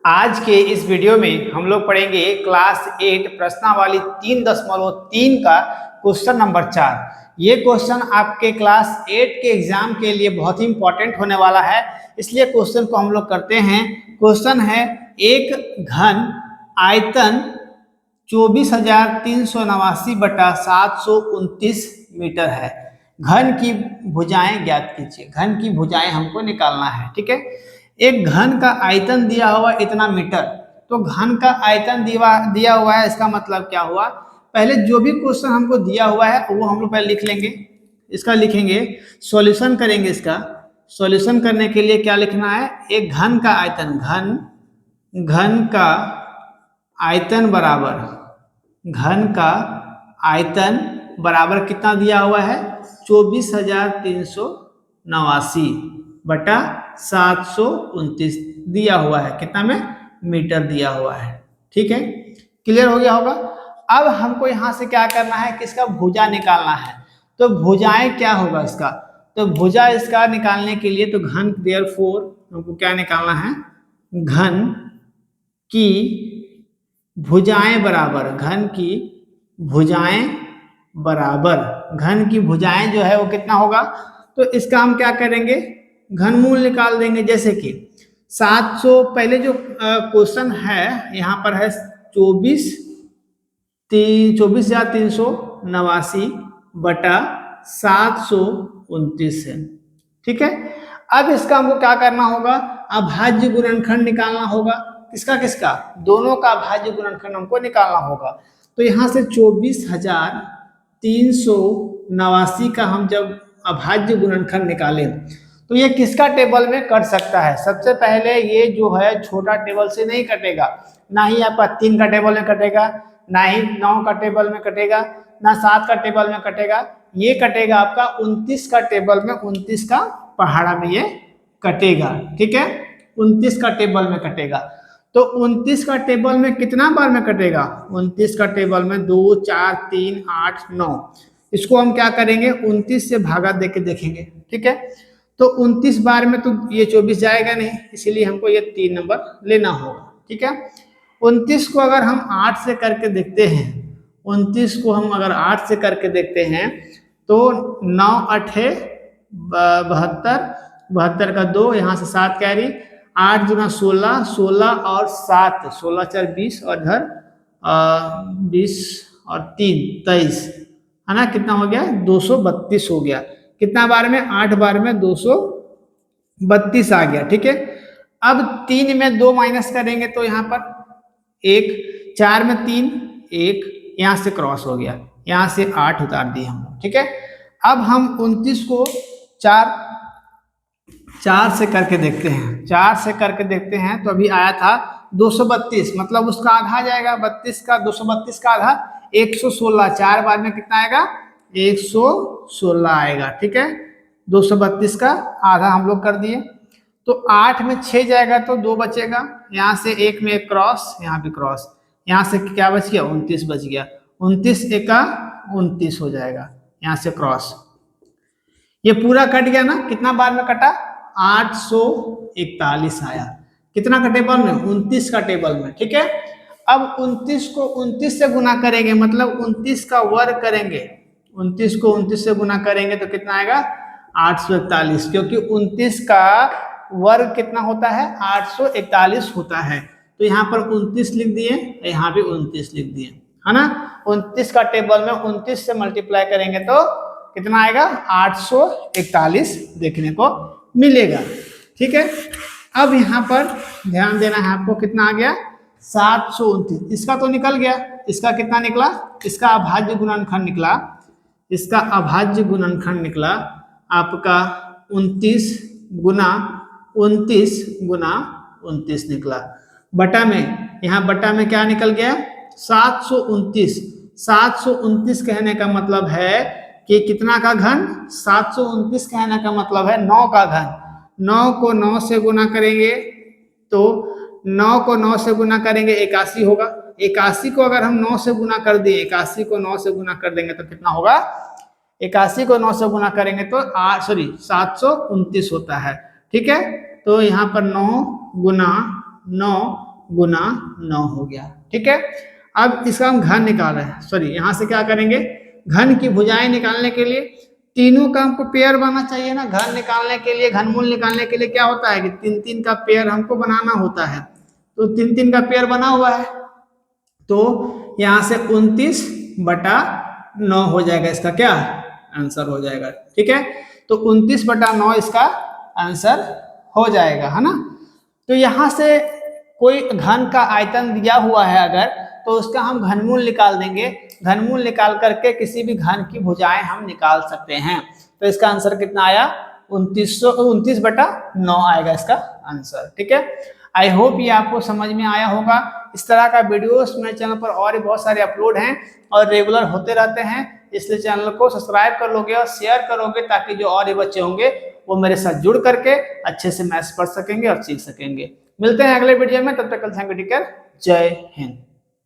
आज के इस वीडियो में हम लोग पढ़ेंगे क्लास 8 प्रश्नावली 3.3 का क्वेश्चन नंबर 4। ये क्वेश्चन आपके क्लास 8 के एग्जाम के लिए बहुत ही इंपॉर्टेंट होने वाला है, इसलिए क्वेश्चन को हम लोग करते हैं। क्वेश्चन है एक घन आयतन 24,389 बटा 729 मीटर है। घन की भुजाएं ज्ञात कीजिए। घन की भुजाएं हमको निकालना है, ठीक है। एक घन का आयतन दिया हुआ इतना मीटर, तो घन का आयतन दिया हुआ है, इसका मतलब क्या हुआ। पहले जो भी क्वेश्चन हमको दिया हुआ है वो हम लोग पहले लिख लेंगे। इसका लिखेंगे, सॉल्यूशन करेंगे। इसका सॉल्यूशन करने के लिए क्या लिखना है, एक घन का आयतन, घन का आयतन बराबर, घन का आयतन बराबर कितना दिया हुआ है, 24,389 बटा 729 दिया हुआ है। कितना में, मीटर दिया हुआ है। ठीक है, क्लियर हो गया होगा। अब हमको यहां से क्या करना है कि इसका भुजा निकालना है। तो भुजाएं क्या होगा इसका, तो भुजा इसका निकालने के लिए तो घन, देयरफॉर हमको क्या निकालना है, घन की भुजाएं बराबर, घन की भुजाएं बराबर, घन की भुजाएं जो है वो कितना होगा, तो इसका हम क्या करेंगे, घनमूल निकाल देंगे। जैसे कि 700, पहले जो क्वेश्चन है यहाँ पर है 24,389 बटा 729 है। ठीक है, अब इसका हमको क्या करना होगा, अभाज्य गुणनखंड निकालना होगा। किसका किसका, दोनों का अभाज्य गुणनखंड हमको निकालना होगा। तो यहाँ से 24,389 का हम जब अभाज्य गुणनखंड निकालें तो ये किसका टेबल में कट सकता है। सबसे पहले ये जो है छोटा टेबल से नहीं कटेगा, ना ही आपका 3 का टेबल में कटेगा, ना ही 9 का टेबल में कटेगा, ना 7 का टेबल में कटेगा। ये कटेगा आपका 29 का टेबल में, 29 का पहाड़ा में ये कटेगा। ठीक है, 29 का टेबल में कटेगा। तो 29 का टेबल में कितना बार में कटेगा, 29 का टेबल में 2, 4, 3, 8, 9। इसको हम क्या करेंगे, 29 से भागा देके देखेंगे। ठीक है, तो 29 बार में तो ये 24 जाएगा नहीं, इसीलिए हमको ये 3 नंबर लेना होगा। ठीक है, 29 को अगर हम 8 से करके देखते हैं, 29 को हम अगर 8 से करके देखते हैं तो 9 8 72, 72 का 2, यहाँ से 7 कैरी, 8 दूना 16, 16 और 7, 16 4 20 और इधर 20 और 3 23, है ना। कितना हो गया, 232 हो गया। कितना बार में, 8 बार में 232 आ गया। ठीक है, अब 3 में 2 माइनस करेंगे तो यहाँ पर 1, 4 में 3, 1, यहाँ से क्रॉस हो गया, यहाँ से 8 उतार दिए हम। ठीक है, अब हम 29 को 4 से करके देखते हैं, 4 से करके देखते हैं तो अभी आया था 232, मतलब उसका आधा जाएगा, 32 का 232 का आधा 116, 4 बार में कितना आएगा, 116 आएगा। ठीक है, 232 का आधा हम लोग कर दिए। तो 8 में 6 जाएगा तो 2 बचेगा, यहाँ से 1 में 1 क्रॉस, यहाँ भी क्रॉस, यहाँ से क्या बच गया, 29 बच गया। 29 एका 29 हो जाएगा, यहाँ से क्रॉस, ये पूरा कट गया ना। कितना बार में कटा, 841 आया। कितना का टेबल में, 29 का टेबल में। ठीक है, अब 29 को 29 से गुना करेंगे, मतलब 29 का वर्ग करेंगे, 29 को 29 से गुना करेंगे तो कितना आएगा, 841, क्योंकि 29 का वर्ग कितना होता है, 841 होता है। तो यहाँ पर 29 लिख दिए, यहाँ भी 29 लिख दिए, है ना। 29 का टेबल में 29 से मल्टीप्लाई करेंगे तो कितना आएगा, 841 देखने को मिलेगा। ठीक है, अब यहाँ पर ध्यान देना है आपको, कितना आ गया, 729। इसका तो निकल गया, इसका कितना निकला, इसका अभाज्य गुणनखंड निकला, इसका अभाज्य गुणनखंड निकला आपका 29 गुना 29 निकला। बटा में, यहाँ बटा में क्या निकल गया, 729। 729 कहने का मतलब है कि कितना का घन, 729 कहने का मतलब है 9 का घन। 9 को 9 से गुना करेंगे तो 9 को 9 से गुना करेंगे 81 होगा। 81 को अगर हम 9 से गुना कर दिए, 81 को 9 से गुना कर देंगे तो कितना होगा, 81 को 9 से गुना करेंगे तो 729 होता है। ठीक है, तो यहाँ पर 9 गुना 9 गुना 9 हो गया। ठीक है, अब इसका हम घन निकाल रहे हैं, सॉरी यहाँ से क्या करेंगे, घन की भुजाएं निकालने के लिए तीनों का हमको पेयर बनना चाहिए ना। घन निकालने के लिए, घनमूल निकालने के लिए क्या होता है कि 3-3 का पेयर हमको बनाना होता है। तो 3-3 का पेयर बना हुआ है, तो यहाँ से 29/9 हो जाएगा, इसका क्या आंसर हो जाएगा। ठीक है, तो 29/9 इसका आंसर हो जाएगा, है ना। तो यहाँ से कोई घन का आयतन दिया हुआ है अगर, तो उसका हम घनमूल निकाल देंगे। घनमूल निकाल करके किसी भी घन की भुजाएं हम निकाल सकते हैं। तो इसका आंसर कितना आया, 29/9 आएगा इसका आंसर। ठीक है, आई होप ये आपको समझ में आया होगा। इस तरह का वीडियोस मेरे चैनल पर और भी बहुत सारे अपलोड हैं और रेगुलर होते रहते हैं, इसलिए चैनल को सब्सक्राइब कर लोगे और शेयर करोगे, ताकि जो और भी बच्चे होंगे वो मेरे साथ जुड़ करके अच्छे से मैथ्स पढ़ सकेंगे और सीख सकेंगे। मिलते हैं अगले वीडियो में, तब तक के लिए थैंक यू, टेक केयर, जय हिंद।